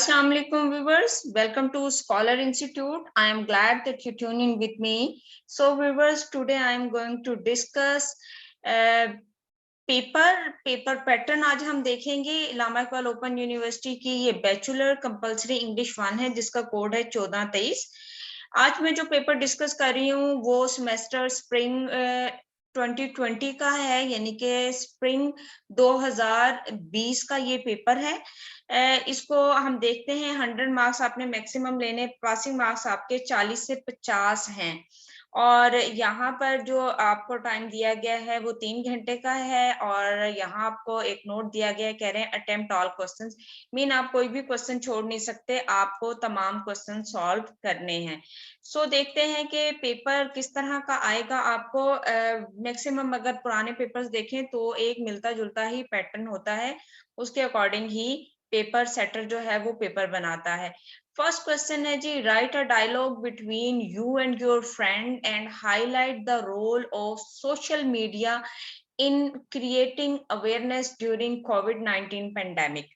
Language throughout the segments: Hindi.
Assalamu alaikum viewers, welcome to Scholar Institute. I am glad that you tune in with me. So viewers, today I am going to discuss paper pattern. आज हम देखेंगे इलामा इकबाल ओपन यूनिवर्सिटी की ये बैचलर कंपलसरी इंग्लिश 1 है जिसका कोड है 1423। आज मैं जो पेपर डिस्कस कर रही हूँ वो सेमेस्टर स्प्रिंग 2020 का है, यानी कि स्प्रिंग 2020 का ये पेपर है। इसको हम देखते हैं 100 मार्क्स आपने मैक्सिमम लेने, पासिंग मार्क्स आपके 40 से 50 हैं और यहाँ पर जो आपको टाइम दिया गया है वो 3 घंटे का है और यहाँ आपको एक नोट दिया गया है, कह रहे हैं अटेम्प्ट ऑल क्वेश्चंस, मीन आप कोई भी क्वेश्चन छोड़ नहीं सकते, आपको तमाम क्वेश्चन सॉल्व करने हैं। सो देखते हैं कि पेपर किस तरह का आएगा। आपको मैक्सिमम अगर पुराने पेपर्स देखें तो एक मिलता जुलता ही पैटर्न होता है, उसके अकॉर्डिंग ही पेपर सेटर जो है वो पेपर बनाता है। फर्स्ट क्वेश्चन है जी, write a dialogue between you and your friend and highlight the role of social media in creating awareness during कोविड-19 पेंडेमिक।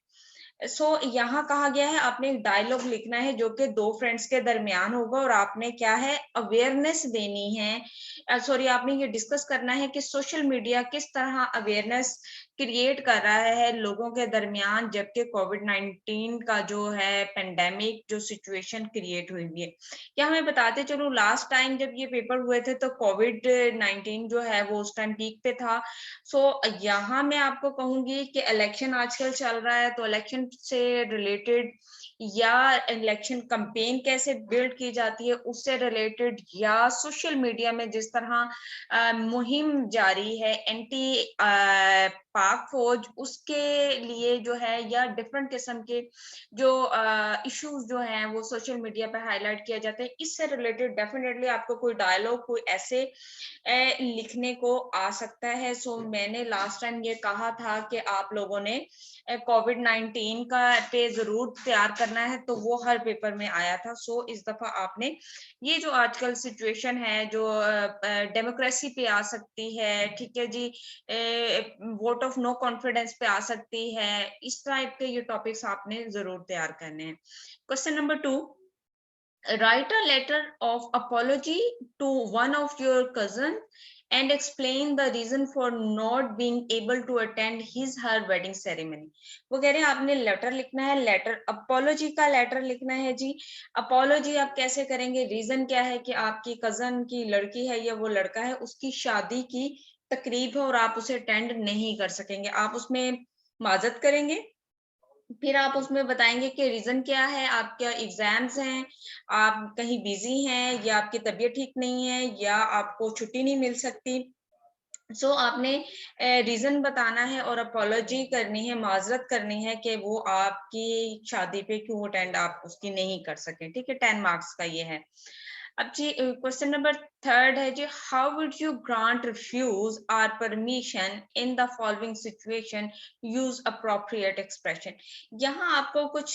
सो यहाँ कहा गया है आपने एक डायलॉग लिखना है जो कि दो फ्रेंड्स के दरमियान होगा और आपने क्या है अवेयरनेस देनी है, सॉरी आपने ये डिस्कस करना है कि सोशल मीडिया किस तरह अवेयरनेस क्रिएट कर रहा है लोगों के दरमियान जबकि कोविड-19 का जो है पेंडेमिक जो सिचुएशन क्रिएट हुई है। क्या मैं बताते चलूं, लास्ट टाइम जब ये पेपर हुए थे तो कोविड-19 जो है वो उस टाइम पीक पे था। सो यहाँ मैं आपको कहूंगी कि इलेक्शन आजकल चल रहा है तो इलेक्शन से रिलेटेड या इलेक्शन कैंपेन कैसे बिल्ड की जाती है उससे रिलेटेड या सोशल मीडिया में जिस तरह मुहिम जारी है एंटी पाक फौज, उसके लिए जो है या डिफरेंट किस्म के जो इश्यूज जो हैं वो सोशल मीडिया पे हाईलाइट किया जाता है, इससे रिलेटेड डेफिनेटली आपको कोई डायलॉग कोई ऐसे लिखने को आ सकता है। सो मैंने लास्ट टाइम ये कहा था कि आप लोगों ने कोविड-19 का पे जरूर तैयार करना है, तो वो हर पेपर में आया था। सो इस दफा आपने ये जो आजकल सिचुएशन है जो डेमोक्रेसी पे आ सकती है, ठीक है जी, वोट ऑफ नो कॉन्फिडेंस पे आ सकती है, इस टाइप के ये टॉपिक्स आपने जरूर तैयार करने हैं। Question number 2, write a letter of apology to one of your cousin and explain the reason for not being able to attend his her wedding ceremony। वो कह रहे हैं आपने लेटर लिखना है, लेटर अपोलॉजी का लेटर लिखना है जी। अपोलॉजी आप कैसे करेंगे, रीजन क्या है कि आपकी कजन की लड़की है या वो लड़का है उसकी शादी की तकरीब है और आप उसे अटेंड नहीं कर सकेंगे, आप उसमें माजत करेंगे, फिर आप उसमें बताएंगे कि रीजन क्या है, आपके एग्जाम्स हैं, आप कहीं बिजी हैं या आपकी तबीयत ठीक नहीं है या आपको छुट्टी नहीं मिल सकती। सो आपने रीजन बताना है और अपोलॉजी करनी है, माजरत करनी है कि वो आपकी शादी पे क्यों अटेंड आप उसकी नहीं कर सके, ठीक है। 10 मार्क्स का ये है। अब जी क्वेश्चन नंबर 3 है जी, how would you grant refuse or permission in the following situation, use appropriate expression. यहाँ आपको कुछ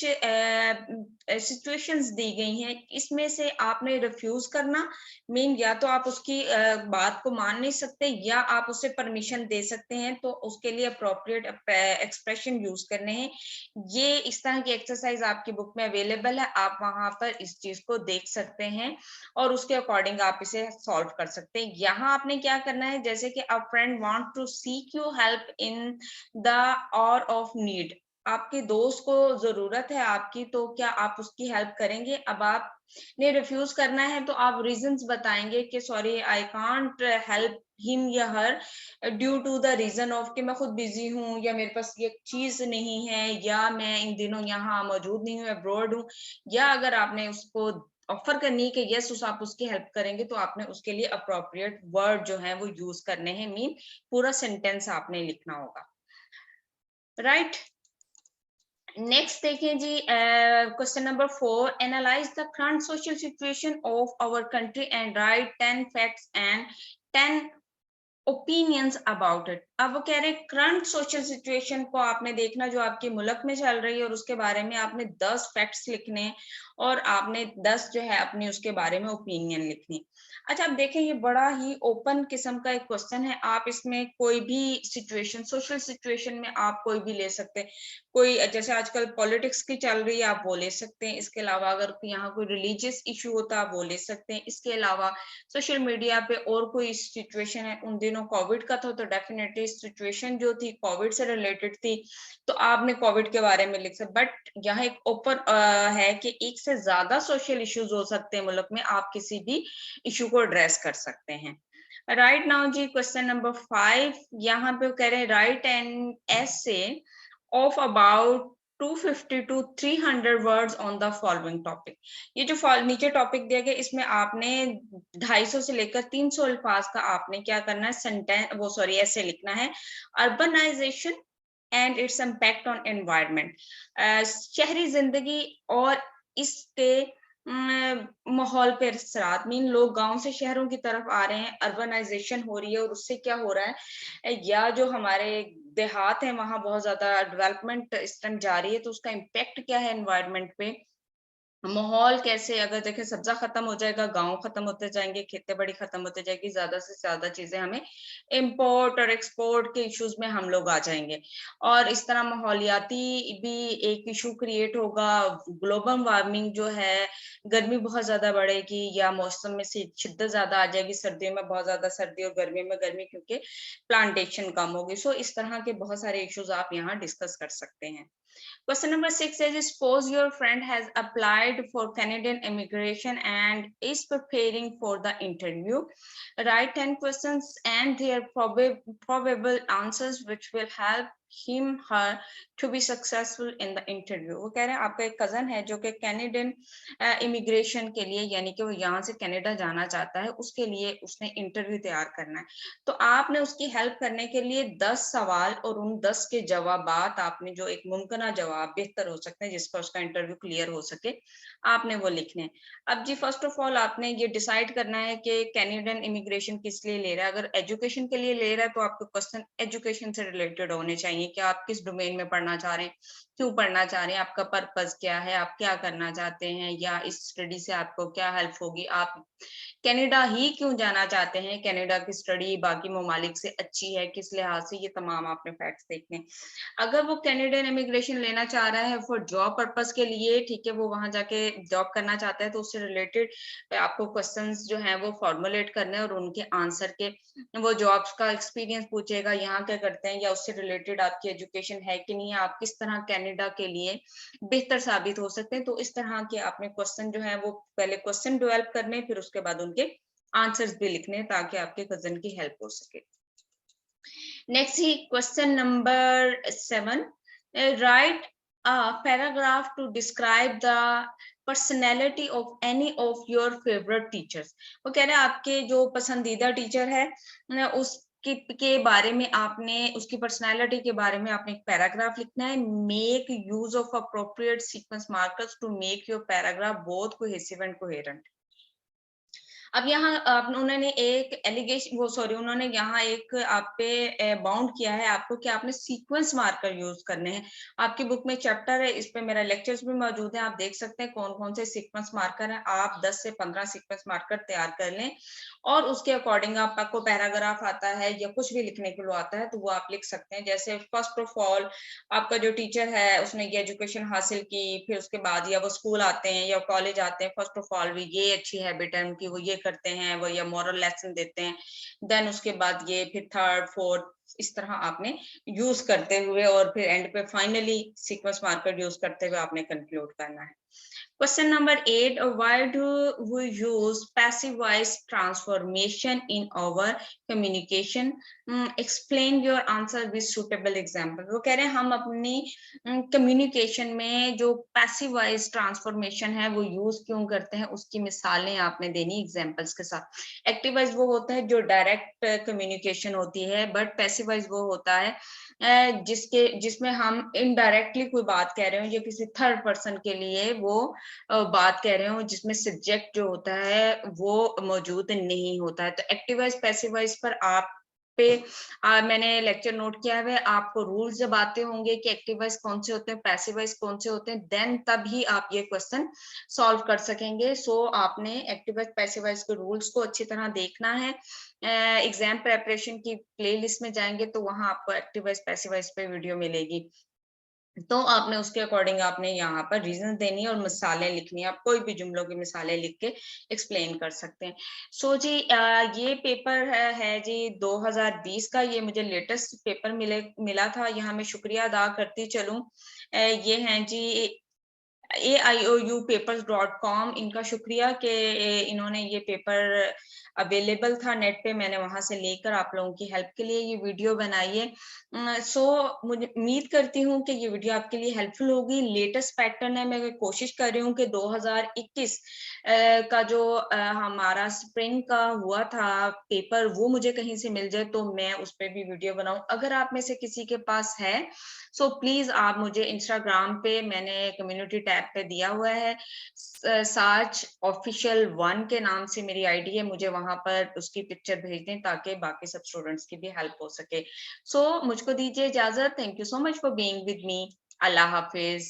सिचुएशंस दी गई हैं, इसमें से आपने रिफ्यूज करना, मीन या तो आप उसकी बात को मान नहीं सकते या आप उसे परमिशन दे सकते हैं, तो उसके लिए अप्रोप्रिएट एक्सप्रेशन यूज करने हैं। ये इस तरह की एक्सरसाइज आपकी बुक में अवेलेबल है, आप वहां पर इस चीज को देख सकते हैं और उसके अकॉर्डिंग आप इसे सॉल्व कर सकते हैं। यहाँ आपने क्या करना है, जैसे कि a friend want to seek you help in the hour of need, आपके दोस्त को जरूरत है आपकी, तो क्या आप उसकी हेल्प करेंगे। अब आप ने रिफ्यूज करना है तो आप रीजंस बताएंगे कि sorry I can't help him या हर due to the reason of कि मैं खुद बिजी हूँ या मेरे पास ये चीज नहीं है या मैं इन दिनों यहाँ मौजूद नहीं हूँ, अब्रॉड हूँ। या अगर आपने उसको ऑफर करनी है कि यस उस आप उसकी हेल्प करेंगे तो आपने उसके लिए अप्रोप्रिएट वर्ड जो है वो यूज करने हैं, मीन पूरा सेंटेंस आपने लिखना होगा, राइट। नेक्स्ट देखें जी, question number 4, analyse the current social situation of our country and write 10 facts and 10 opinions about it. अब वो कह रहे हैं करंट सोशल सिचुएशन को आपने देखना जो आपके मुल्क में चल रही है और उसके बारे में आपने 10 फैक्ट्स लिखने और आपने 10 जो है अपनी उसके बारे में ओपिनियन लिखनी। अच्छा, अब देखें ये बड़ा ही ओपन किस्म का एक क्वेश्चन है। आप इसमें कोई भी सिचुएशन, सोशल सिचुएशन में आप कोई भी ले सकते हैं। कोई जैसे आजकल पॉलिटिक्स की चल रही है, आप वो ले सकते हैं। इसके अलावा अगर यहाँ कोई रिलीजियस इशू होता है, आप वो ले सकते हैं। इसके अलावा सोशल मीडिया पे और कोई सिचुएशन है, उन दिनों कोविड का था तो डेफिनेटली सिचुएशन जो थी कोविड से रिलेटेड थी, तो आपने कोविड के बारे में लिख सकते। बट यहाँ एक ओपन है कि एक से ज्यादा सोशल इश्यूज हो सकते हैं मुल्क में, आप किसी भी इशू को एड्रेस कर सकते हैं। राइट नाउ जी, क्वेश्चन नंबर 5 यहाँ पे कह रहे हैं right an essay of about 250 to 300 words on the following topic. ये जो नीचे टॉपिक दिया गया इसमें आपने 250 से लेकर 300 अल्फाज का आपने क्या करना है, सेंटेंस वो सॉरी ऐसे लिखना है। Urbanisation and its impact on environment, शहरी जिंदगी और इसके माहौल पे असरात। मीन लोग गांव से शहरों की तरफ आ रहे हैं, अर्बनाइजेशन हो रही है और उससे क्या हो रहा है, या जो हमारे देहात है वहां बहुत ज्यादा डेवलपमेंट इस टाइम जा रही है, तो उसका इम्पैक्ट क्या है एनवायरनमेंट पे, माहौल कैसे, अगर देखें सब्जा खत्म हो जाएगा, गांव खत्म होते जाएंगे, खेती बाड़ी खत्म होते जाएगी, ज्यादा से ज्यादा चीजें हमें इंपोर्ट और एक्सपोर्ट के इश्यूज में हम लोग आ जाएंगे। और इस तरह माहौलियाती भी एक इशू क्रिएट होगा। ग्लोबल वार्मिंग जो है, गर्मी बहुत ज्यादा बढ़ेगी या मौसम में से शिद्दत ज्यादा आ जाएगी, सर्दियों में बहुत ज्यादा सर्दी और गर्मियों में गर्मी, क्योंकि प्लांटेशन कम होगी। सो इस तरह के बहुत सारे इश्यूज आप यहाँ डिस्कस कर सकते हैं। Question number 6 says, suppose your friend has applied for Canadian immigration and is preparing for the interview. Write 10 questions and their probable answers which will help him her to be successful in the interview. वो कह रहे हैं आपका एक कजन है जो कि कैनेडियन इमिग्रेशन के लिए, यानी कि वो यहाँ से कनाडा जाना चाहता है, उसके लिए उसने इंटरव्यू तैयार करना है। तो आपने उसकी हेल्प करने के लिए 10 सवाल और उन 10 के जवाबात आपने जो एक मुमकिन जवाब बेहतर हो सकते हैं जिसका उसका इंटरव्यू क्लियर हो सके, आपने वो लिखने। अब जी फर्स्ट ऑफ ऑल आपने ये डिसाइड करना है कि कैनेडियन इमिग्रेशन किस लिए ले रहा है। अगर एजुकेशन के लिए ले रहा है तो आपके क्वेश्चन एजुकेशन से रिलेटेड होने चाहिए कि आप किस डोमेन में पढ़ना चाह रहे हैं, क्यों पढ़ना चाह रहे हैं, आपका पर्पस क्या है, आप क्या करना चाहते हैं, या इस स्टडी से आपको क्या हेल्प होगी, आप कनाडा ही क्यों जाना चाहते हैं, कनाडा की स्टडी बाकी ममालिक से अच्छी है किस लिहाज से, ये तमाम आपने फैक्ट्स देखने। अगर वो कैनेडियन इमिग्रेशन लेना चाह रहा है फॉर जॉब पर्पस के लिए, ठीक है, वो वहां जाके जॉब करना चाहता है, तो उससे रिलेटेड आपको क्वेश्चंस जो हैं वो फॉर्मुलेट करने और उनके आंसर के, वो जॉब्स का एक्सपीरियंस पूछेगा, यहाँ क्या करते हैं, या उससे रिलेटेड आपकी एजुकेशन है कि नहीं है, आप किस तरह कनाडा के लिए बेहतर साबित हो सकते हैं। तो इस तरह के आपने क्वेश्चन जो है वो पहले क्वेश्चन डेवलप करने, फिर उसके बाद उनके आंसर्स भी लिखने ताकि आपके कजन की हेल्प हो सके। Next he question number 7, right a paragraph to describe the personality of any of your favorite teachers। वो कह रहे हैं आपके जो पसंदीदा टीचर है उस के बारे में आपने, उसकी पर्सनालिटी के बारे में आपने एक पैराग्राफ लिखना है। Make use of appropriate sequence markers to make your paragraph both cohesive and coherent. अब यहाँ उन्होंने एक एलिगेशन वो सॉरी उन्होंने यहाँ एक आप पे बाउंड किया है आपको कि आपने सीक्वेंस मार्कर यूज करने हैं। आपकी बुक में चैप्टर है, इस पे मेरा लेक्चर्स भी मौजूद है, आप देख सकते हैं कौन कौन से सीक्वेंस मार्कर हैं। आप 10 से 15 सीक्वेंस मार्कर तैयार कर लें और उसके अकॉर्डिंग आपको पैराग्राफ आता है या कुछ भी लिखने के लिए आता है तो वो आप लिख सकते हैं। जैसे फर्स्ट ऑफ ऑल आपका जो टीचर है उसने ये एजुकेशन हासिल की, फिर उसके बाद या वो स्कूल आते हैं या कॉलेज आते हैं, फर्स्ट ऑफ ऑल भी ये अच्छी हैबिट है उनकी, वो ये करते हैं, वो या मॉरल लेसन देते हैं, देन उसके बाद ये, फिर थर्ड फोर्थ, इस तरह आपने यूज करते हुए और फिर एंड पे फाइनली सीक्वेंस मार्कर यूज करते हुए आपने कंक्लूड करना है। Question number 8, why do we use passive voice transformation in our communication? Explain your answer with suitable example। वो कह रहे हैं हम अपनी कम्युनिकेशन में जो पैसिव वॉइस ट्रांसफॉर्मेशन है वो यूज क्यों करते हैं, उसकी मिसालें आपने देनी एग्जांपल्स के साथ। एक्टिव वॉइस वो होता है जो डायरेक्ट कम्युनिकेशन होती है, बट पैसिव वॉइस वो होता है जिसमें हम इनडायरेक्टली कोई बात कह रहे हो या किसी थर्ड पर्सन के लिए वो बात कह रहे हो जिसमें सब्जेक्ट जो होता है वो मौजूद नहीं होता है। तो एक्टिव वॉइस पैसिव वॉइस पर आप पे मैंने लेक्चर नोट किया है, आपको रूल्स जब आते होंगे कि एक्टिव वॉइस कौन से होते हैं, पैसिव वॉइस कौन से होते हैं, देन तभी आप ये क्वेश्चन सॉल्व कर सकेंगे। सो आपने एक्टिव वॉइस पैसिव वॉइस के रूल्स को अच्छी तरह देखना है। एग्जाम प्रेपरेशन की प्लेलिस्ट में जाएंगे तो वहां आपको एक्टिव वॉइस पैसिव वॉइस पे वीडियो मिलेगी, तो आपने उसके अकॉर्डिंग आपने यहाँ पर रीजन देनी है और मिसालें लिखनी है। आप कोई भी जुमलों की मिसालें लिख के एक्सप्लेन कर सकते हैं। सो जी ये पेपर है जी 2020 का, ये मुझे लेटेस्ट पेपर मिला था। यहाँ मैं शुक्रिया अदा करती चलूं। ये हैं जी AIOUpapers.com, इनका शुक्रिया कि इन्होंने ये पेपर अवेलेबल था नेट पे, मैंने वहां से लेकर आप लोगों की हेल्प के लिए ये वीडियो बनाई है। सो मुझे उम्मीद करती हूँ कि ये वीडियो आपके लिए हेल्पफुल होगी। लेटेस्ट पैटर्न है, मैं कोशिश कर रही हूँ कि 2021 का जो हमारा स्प्रिंग का हुआ था पेपर, वो मुझे कहीं से मिल जाए तो मैं उस पर भी वीडियो बनाऊं। अगर आप में से किसी के पास है सो प्लीज आप मुझे इंस्टाग्राम पे, मैंने कम्युनिटी टैब पे दिया हुआ है, साच ऑफिशियल 1 के नाम से मेरी आईडी है, मुझे वहां पर उसकी पिक्चर भेज दें ताकि बाकी सब स्टूडेंट्स की भी हेल्प हो सके। सो मुझको दीजिए इजाजत। Thank you so much for being with me. Allah Hafiz.